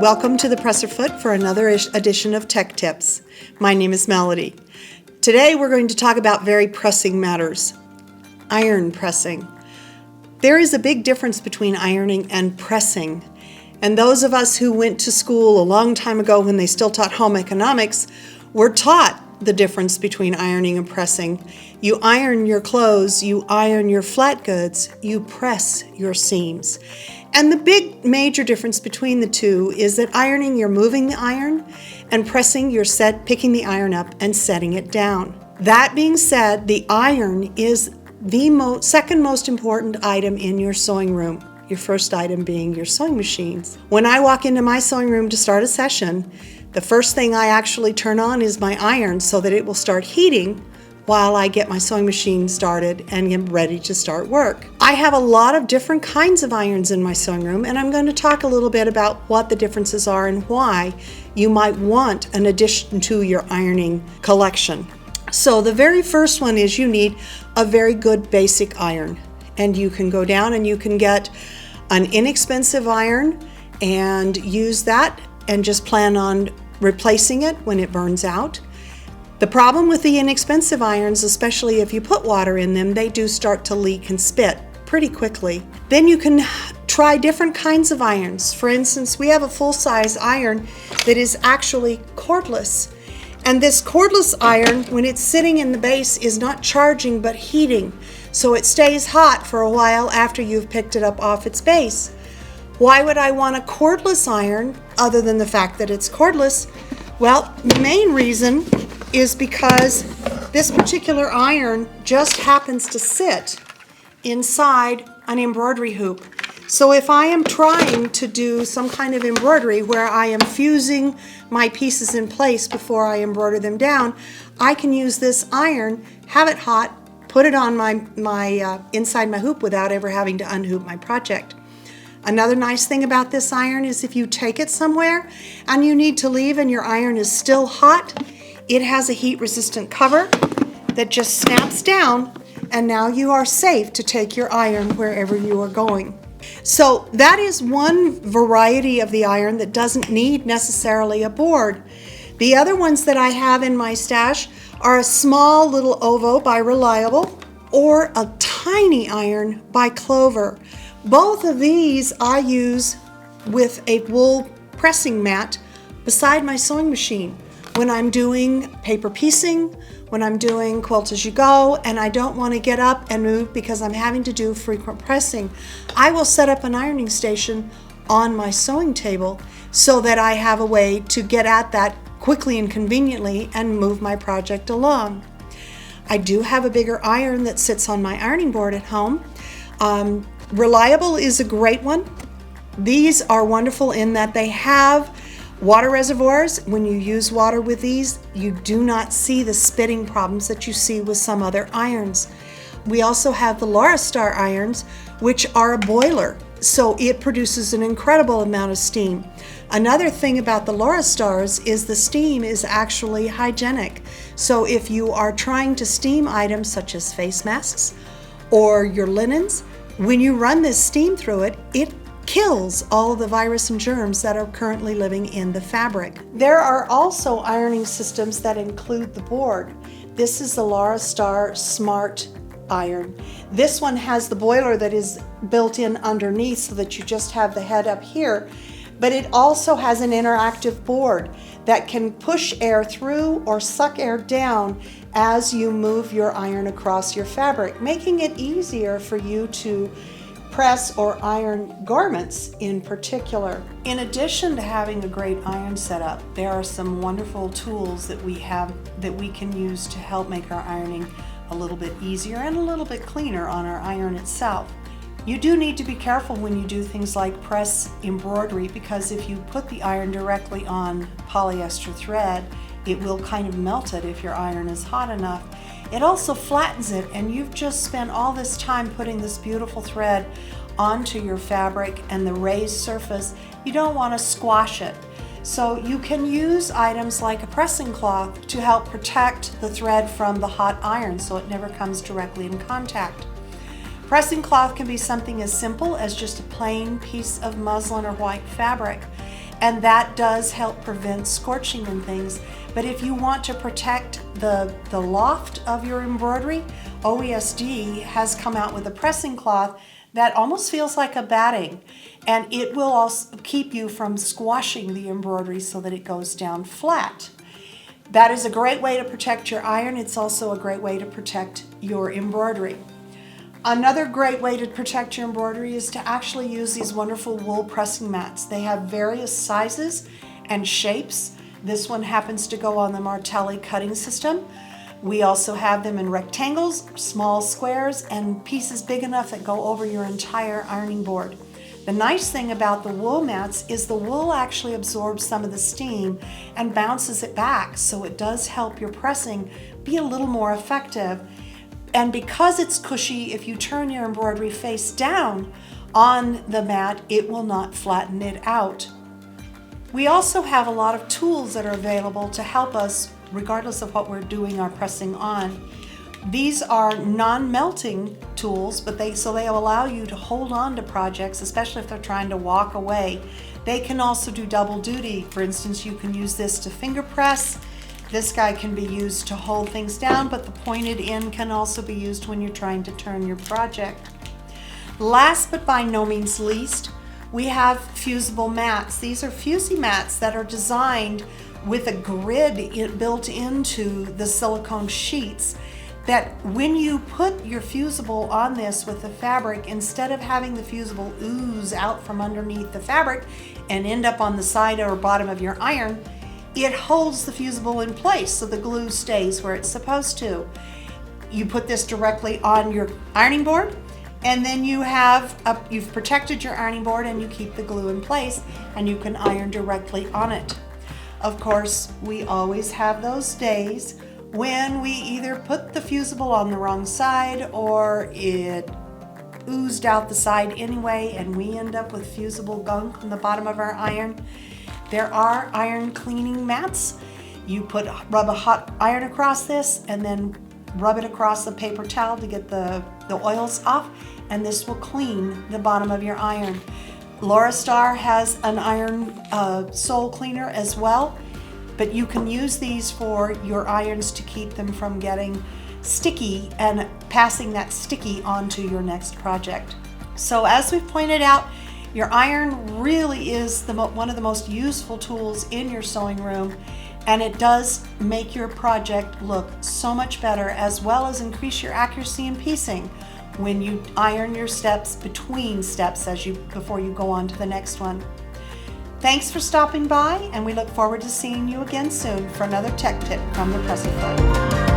Welcome to the Presser Foot for another edition of Tech Tips. My name is Melody. Today we're going to talk about very pressing matters. Iron pressing. There is a big difference between ironing and pressing. And those of us who went to school a long time ago when they still taught home economics were taught the difference between ironing and pressing. You iron your clothes, you iron your flat goods, you press your seams. And the big major difference between the two is that ironing, you're moving the iron, and pressing, you're picking the iron up and setting it down. That being said, the iron is the second most important item in your sewing room. Your first item being your sewing machines. When I walk into my sewing room to start a session, the first thing I actually turn on is my iron so that it will start heating while I get my sewing machine started and get ready to start work. I have a lot of different kinds of irons in my sewing room, and I'm going to talk a little bit about what the differences are and why you might want an addition to your ironing collection. So the very first one is you need a very good basic iron. And you can go down and you can get an inexpensive iron and use that and just plan on replacing it when it burns out. The problem with the inexpensive irons, especially if you put water in them, they do start to leak and spit pretty quickly. Then you can try different kinds of irons. For instance, we have a full-size iron that is actually cordless. And this cordless iron, when it's sitting in the base, is not charging but heating. So it stays hot for a while after you've picked it up off its base. Why would I want a cordless iron other than the fact that it's cordless? Well, the main reason is because this particular iron just happens to sit inside an embroidery hoop. So if I am trying to do some kind of embroidery where I am fusing my pieces in place before I embroider them down, I can use this iron, have it hot, put it on my inside my hoop without ever having to unhoop my project. Another nice thing about this iron is if you take it somewhere and you need to leave and your iron is still hot, it has a heat-resistant cover that just snaps down, and now you are safe to take your iron wherever you are going. So that is one variety of the iron that doesn't need necessarily a board. The other ones that I have in my stash are a small little Ovo by Reliable or a tiny iron by Clover. Both of these I use with a wool pressing mat beside my sewing machine when I'm doing paper piecing, when I'm doing quilt as you go, and I don't want to get up and move because I'm having to do frequent pressing. I will set up an ironing station on my sewing table so that I have a way to get at that quickly and conveniently and move my project along. I do have a bigger iron that sits on my ironing board at home. Reliable is a great one. These are wonderful in that they have water reservoirs. When you use water with these, you do not see the spitting problems that you see with some other irons. We also have the Laurastar irons, which are a boiler, so it produces an incredible amount of steam. Another thing about the Laurastars is the steam is actually hygienic. So if you are trying to steam items such as face masks or your linens, when you run this steam through it, it kills all of the virus and germs that are currently living in the fabric. There are also ironing systems that include the board. This is the Laurastar Smart Iron. This one has the boiler that is built in underneath so that you just have the head up here, but it also has an interactive board that can push air through or suck air down as you move your iron across your fabric, making it easier for you to press or iron garments in particular. In addition to having a great iron setup, there are some wonderful tools that we have that we can use to help make our ironing a little bit easier and a little bit cleaner on our iron itself. You do need to be careful when you do things like press embroidery, because if you put the iron directly on polyester thread, it will kind of melt it if your iron is hot enough. It also flattens it, and you've just spent all this time putting this beautiful thread onto your fabric and the raised surface. You don't want to squash it. So you can use items like a pressing cloth to help protect the thread from the hot iron so it never comes directly in contact. Pressing cloth can be something as simple as just a plain piece of muslin or white fabric. and that does help prevent scorching and things. But if you want to protect the loft of your embroidery, OESD has come out with a pressing cloth that almost feels like a batting, and it will also keep you from squashing the embroidery so that it goes down flat. That is a great way to protect your iron. It's also a great way to protect your embroidery. Another great way to protect your embroidery is to actually use these wonderful wool pressing mats. They have various sizes and shapes. This one happens to go on the Martelli cutting system. We also have them in rectangles, small squares, and pieces big enough that go over your entire ironing board. The nice thing about the wool mats is the wool actually absorbs some of the steam and bounces it back, so it does help your pressing be a little more effective. And because it's cushy, if you turn your embroidery face down on the mat, it will not flatten it out. We also have a lot of tools that are available to help us regardless of what we're doing our pressing on. These are non-melting tools, but they allow you to hold on to projects, especially if they're trying to walk away. They can also do double duty. For instance, you can use this to finger press. This guy can be used to hold things down, but the pointed end can also be used when you're trying to turn your project. Last but by no means least, we have fusible mats. These are Fusi mats that are designed with a grid built into the silicone sheets, that when you put your fusible on this with the fabric, instead of having the fusible ooze out from underneath the fabric and end up on the side or bottom of your iron, it holds the fusible in place so the glue stays where it's supposed to. You put this directly on your ironing board, and then you've protected your ironing board and you keep the glue in place, and you can iron directly on it. Of course, we always have those days when we either put the fusible on the wrong side or it oozed out the side anyway and we end up with fusible gunk on the bottom of our iron. There are iron cleaning mats. You rub a hot iron across this and then rub it across a paper towel to get the oils off, and this will clean the bottom of your iron. Laura Star has an iron sole cleaner as well, but you can use these for your irons to keep them from getting sticky and passing that sticky onto your next project. So as we've pointed out, your iron really is one of the most useful tools in your sewing room, and it does make your project look so much better, as well as increase your accuracy in piecing when you iron your steps between steps before you go on to the next one. Thanks for stopping by, and we look forward to seeing you again soon for another tech tip from the Press-A-Foot.